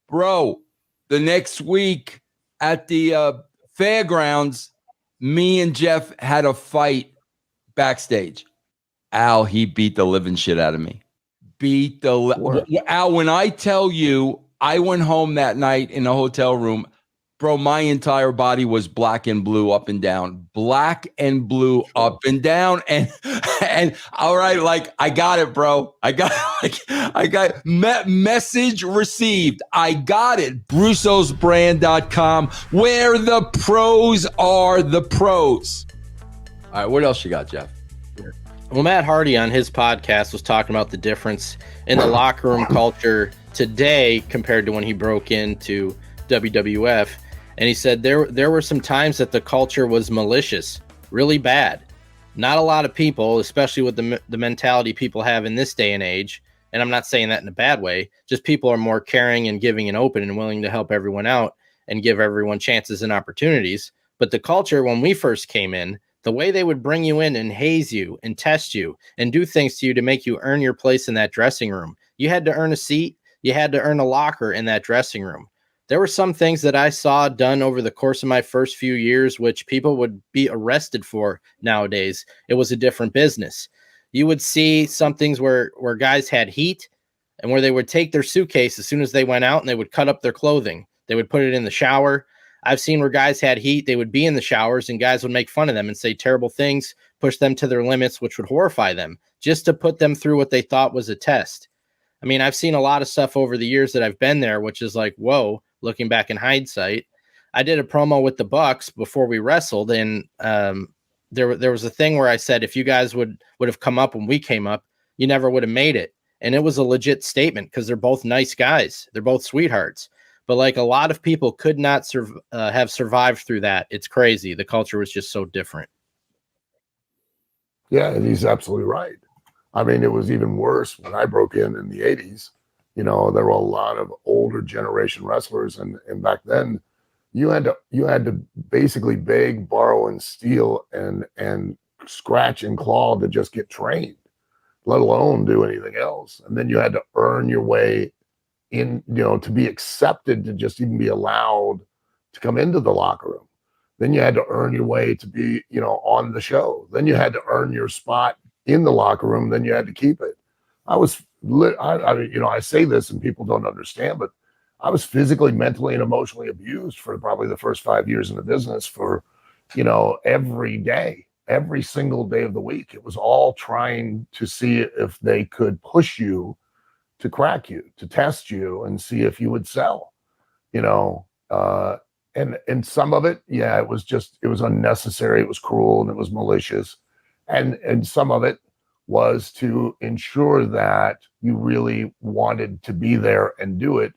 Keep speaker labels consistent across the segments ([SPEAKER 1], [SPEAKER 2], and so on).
[SPEAKER 1] Bro, the next week at the fairgrounds, me and Jeff had a fight backstage. Al, he beat the living shit out of me. Al, when I tell you, I went home that night in a hotel room, bro, my entire body was black and blue up and down. Black and blue up and down. And all right, like, I got it, bro. Message received. I got it. BrussosBrand.com, where the pros are the pros. All right, what else you got, Jeff?
[SPEAKER 2] Well, Matt Hardy on his podcast was talking about the difference in the locker room culture today compared to when he broke into WWF. And he said there were some times that the culture was malicious, really bad. Not a lot of people, especially with the mentality people have in this day and age, and I'm not saying that in a bad way, just people are more caring and giving and open and willing to help everyone out and give everyone chances and opportunities. But the culture, when we first came in, the way they would bring you in and haze you and test you and do things to you to make you earn your place in that dressing room. You had to earn a seat. You had to earn a locker in that dressing room. There were some things that I saw done over the course of my first few years, which people would be arrested for nowadays. It was a different business. You would see some things where guys had heat and where they would take their suitcase as soon as they went out and they would cut up their clothing. They would put it in the shower. I've seen where guys had heat. They would be in the showers and guys would make fun of them and say terrible things, push them to their limits, which would horrify them just to put them through what they thought was a test. I mean, I've seen a lot of stuff over the years that I've been there, which is like, whoa, looking back in hindsight. I did a promo with the Bucks before we wrestled. And there was a thing where I said, if you guys would have come up when we came up, you never would have made it. And it was a legit statement because they're both nice guys. They're both sweethearts. But like a lot of people could not have survived through that. It's crazy. The culture was just so different.
[SPEAKER 3] Yeah, and he's absolutely right. I mean, it was even worse when I broke in the 80s. You know, there were a lot of older generation wrestlers. And back then you had to basically beg, borrow, and steal and scratch and claw to just get trained, let alone do anything else. And then you had to earn your way in, you know, to be accepted, to just even be allowed to come into the locker room. Then you had to earn your way to be, you know, on the show. Then you had to earn your spot in the locker room. Then you had to keep it. I say this and people don't understand, but I was physically, mentally, and emotionally abused for probably the first 5 years in the business for, you know, every day, every single day of the week. It was all trying to see if they could push you to crack you, to test you and see if you would sell, you know, and some of it, yeah, it was unnecessary. It was cruel and it was malicious. And some of it was to ensure that you really wanted to be there and do it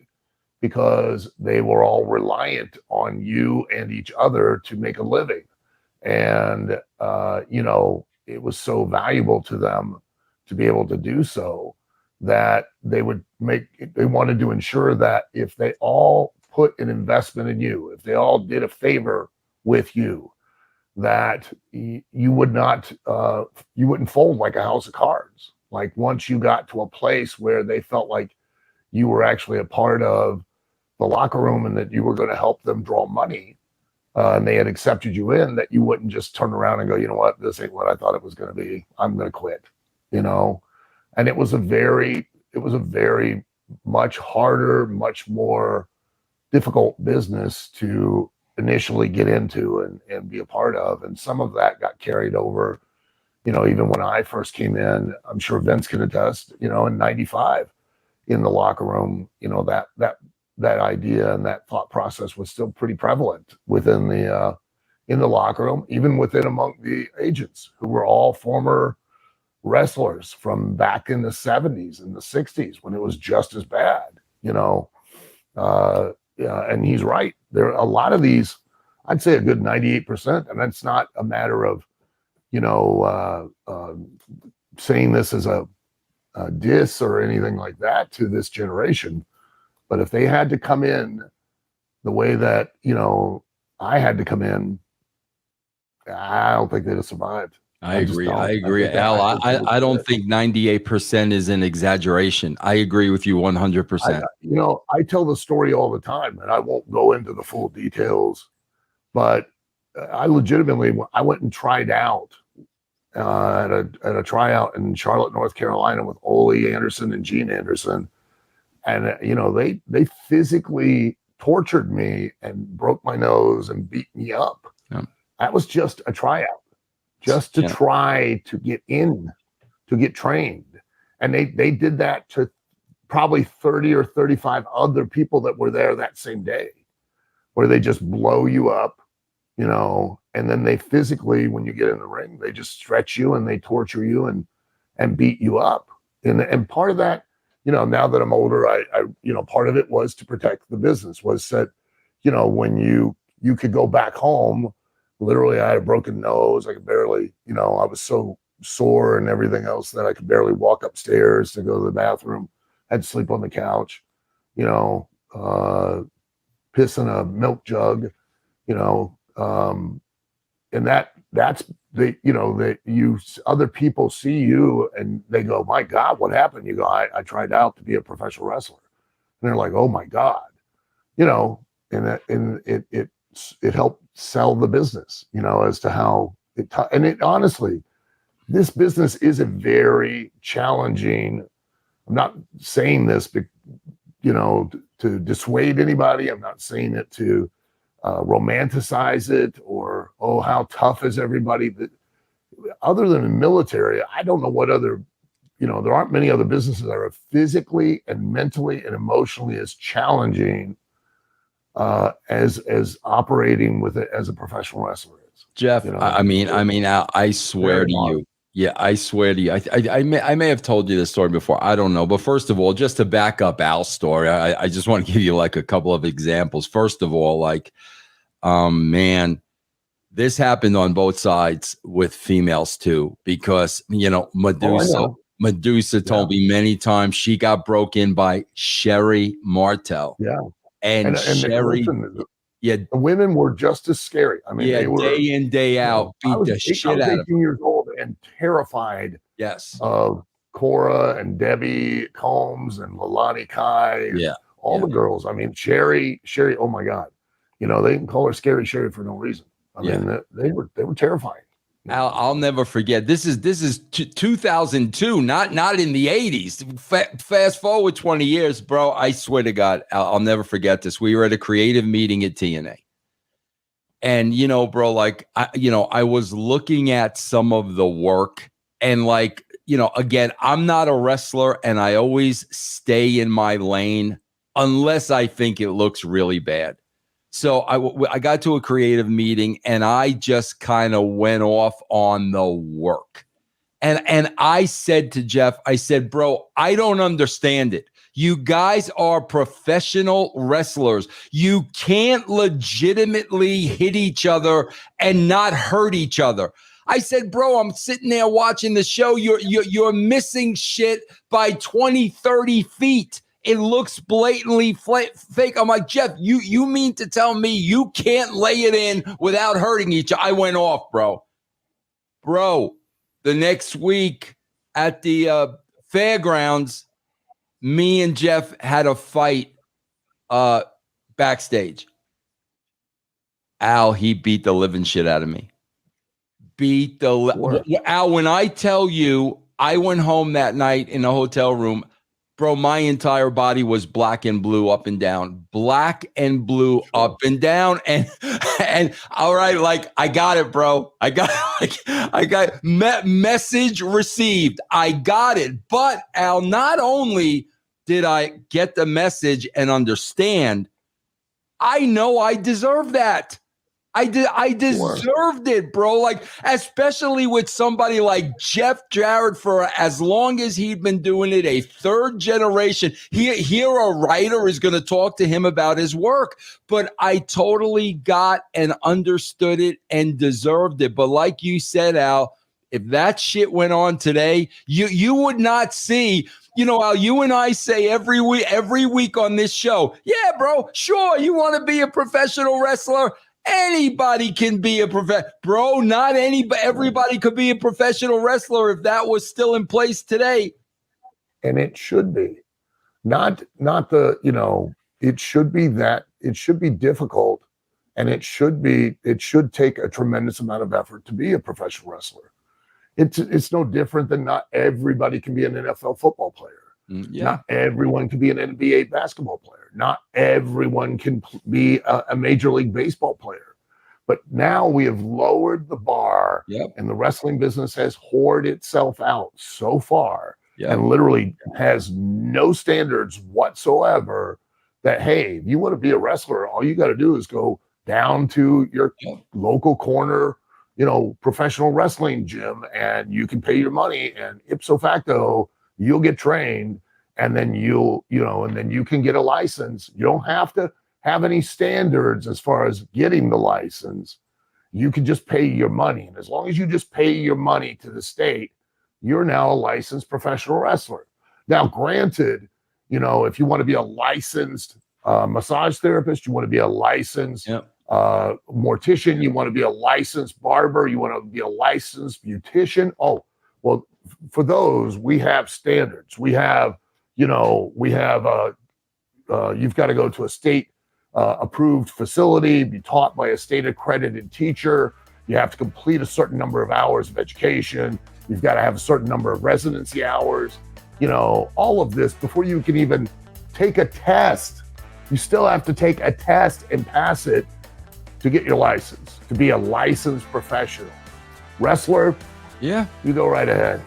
[SPEAKER 3] because they were all reliant on you and each other to make a living. And, you know, it was so valuable to them to be able to do so that they wanted to ensure that if they all put an investment in you, if they all did a favor with you, that you wouldn't fold like a house of cards. Like once you got to a place where they felt like you were actually a part of the locker room and that you were going to help them draw money, and they had accepted you in, that you wouldn't just turn around and go, you know what, this ain't what I thought it was going to be. I'm going to quit, you know? And it was a very much harder, much more difficult business to initially get into and be a part of. And some of that got carried over, you know, even when I first came in. I'm sure Vince can attest, you know, in 95 in the locker room, you know, that idea and that thought process was still pretty prevalent within the in the locker room, even within among the agents who were all former wrestlers from back in the 70s and the 60s when it was just as bad, you know. Yeah, and he's right. There are a lot of these, I'd say a good 98%, and that's not a matter of, you know, saying this as a diss or anything like that to this generation. But if they had to come in the way that, you know, I had to come in, I don't think they'd have survived.
[SPEAKER 1] I agree. I
[SPEAKER 3] think
[SPEAKER 1] agree. Al,
[SPEAKER 3] think people
[SPEAKER 1] I
[SPEAKER 3] do
[SPEAKER 1] don't
[SPEAKER 3] it.
[SPEAKER 1] think 98% is an exaggeration. I agree with you 100%.
[SPEAKER 3] I tell the story all the time, and I won't go into the full details, but I legitimately, I went and tried out at a tryout in Charlotte, North Carolina with Ole Anderson and Gene Anderson. And, they physically tortured me and broke my nose and beat me up.
[SPEAKER 1] Yeah.
[SPEAKER 3] That was just a tryout, just to try to get in, to get trained. And they did that to probably 30 or 35 other people that were there that same day, where they just blow you up, and then they physically, when you get in the ring, they just stretch you and they torture you and beat you up. And part of that, now that I'm older, I part of it was to protect the business, was that, when you could go back home, literally I had a broken nose. I could barely, I was so sore and everything else that I could barely walk upstairs to go to the bathroom. I had to sleep on the couch, piss in a milk jug, and that's other people see you and they go, my God, what happened? You go, I tried out to be a professional wrestler. And they're like, oh my God, and it helped sell the business, as to how it honestly, this business is a very challenging. I'm not saying this, to dissuade anybody. I'm not saying it to romanticize it or, oh, how tough is everybody? But other than the military, I don't know what other, there aren't many other businesses that are physically and mentally and emotionally as challenging as operating with it as a professional wrestler is.
[SPEAKER 1] Jeff, I swear to you. Yeah, I swear to you. I may have told you this story before. I don't know. But first of all, just to back up Al's story, I just want to give you like a couple of examples. First of all, man, this happened on both sides with females too, because Medusa told me many times she got broken by Sherry Martel.
[SPEAKER 3] Yeah.
[SPEAKER 1] And Sherry,
[SPEAKER 3] the women were just as scary. I mean, they were
[SPEAKER 1] day in, day out, beat the shit out of
[SPEAKER 3] 18 years old and terrified of Cora and Debbie Combs and Lalani Kai, all the girls. I mean, Sherry, oh my God. They didn't call her Scary Sherry for no reason. I mean, they were terrifying.
[SPEAKER 1] I'll never forget. This is 2002, not in the 80s. Fast forward 20 years, bro. I swear to God, I'll never forget this. We were at a creative meeting at TNA. And, bro, I was looking at some of the work and again, I'm not a wrestler and I always stay in my lane unless I think it looks really bad. So I got to a creative meeting and I just kind of went off on the work. And I said to Jeff, I said, bro, I don't understand it. You guys are professional wrestlers. You can't legitimately hit each other and not hurt each other. I said, bro, I'm sitting there watching the show. You're missing shit by 20, 30 feet. It looks blatantly fake. I'm like, Jeff, you mean to tell me you can't lay it in without hurting each other? I went off, bro. Bro, the next week at the fairgrounds, me and Jeff had a fight backstage. Al, he beat the living shit out of me. Al, when I tell you, I went home that night in a hotel room. Bro, my entire body was black and blue up and down. Black and blue up and down. And all right, I got it, bro. I got message received. I got it. But Al, not only did I get the message and understand, I know I deserve that. I deserved it, bro. Especially with somebody like Jeff Jarrett, for as long as he'd been doing it, a third generation. Here a writer is going to talk to him about his work, but I totally got and understood it and deserved it. But like you said, Al, if that shit went on today, you would not see. Al, you and I say every week on this show, yeah, bro, sure, you want to be a professional wrestler. Anybody can be a bro. Not everybody could be a professional wrestler if that was still in place today.
[SPEAKER 3] And it should be not the, it should be that it should be difficult, and it should take a tremendous amount of effort to be a professional wrestler. It's no different than not everybody can be an NFL football player.
[SPEAKER 1] Yeah.
[SPEAKER 3] Not everyone can be an NBA basketball player. Not everyone can be a Major League Baseball player. But now we have lowered the bar, and the wrestling business has whored itself out so far, and literally has no standards whatsoever. That, hey, if you want to be a wrestler, all you got to do is go down to your local corner, professional wrestling gym, and you can pay your money, and ipso facto, you'll get trained, and then you can get a license. You don't have to have any standards as far as getting the license. You can just pay your money. And as long as you just pay your money to the state, you're now a licensed professional wrestler. Now, granted, if you want to be a licensed massage therapist, you want to be a licensed mortician, you want to be a licensed barber, you want to be a licensed beautician. Oh, well, for those, we have standards. We have, you've got to go to a state approved facility, be taught by a state accredited teacher. You have to complete a certain number of hours of education. You've got to have a certain number of residency hours. All of this before you can even take a test. You still have to take a test and pass it to get your license, to be a licensed professional wrestler.
[SPEAKER 1] Yeah,
[SPEAKER 3] you go right ahead.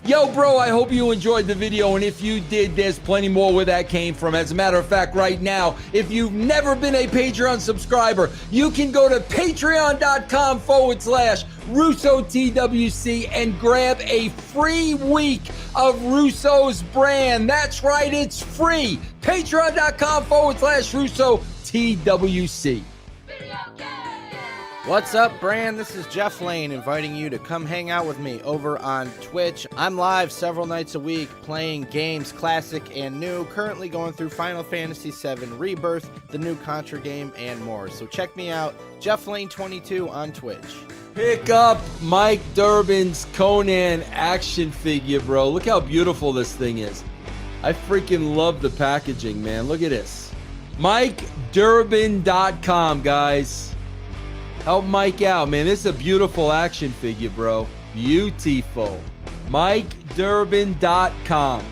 [SPEAKER 1] Yo, bro, I hope you enjoyed the video, and if you did, there's plenty more where that came from. As a matter of fact, right now, if you've never been a Patreon subscriber, you can go to patreon.com/RussoTWC and grab a free week of Russo's brand. That's right, it's free. Patreon.com/RussoTWC.
[SPEAKER 2] What's up, brand? This is Jeff Lane inviting you to come hang out with me over on Twitch. I'm live several nights a week playing games, classic and new, currently going through Final Fantasy VII Rebirth, the new Contra game, and more. So check me out, Jeff Lane 22 on Twitch.
[SPEAKER 1] Pick up Mike Durbin's Conan action figure, bro. Look how beautiful this thing is. I freaking love the packaging, man. Look at this. MikeDurbin.com, guys. Help Mike out, man. This is a beautiful action figure, bro. Beautiful. MikeDurbin.com.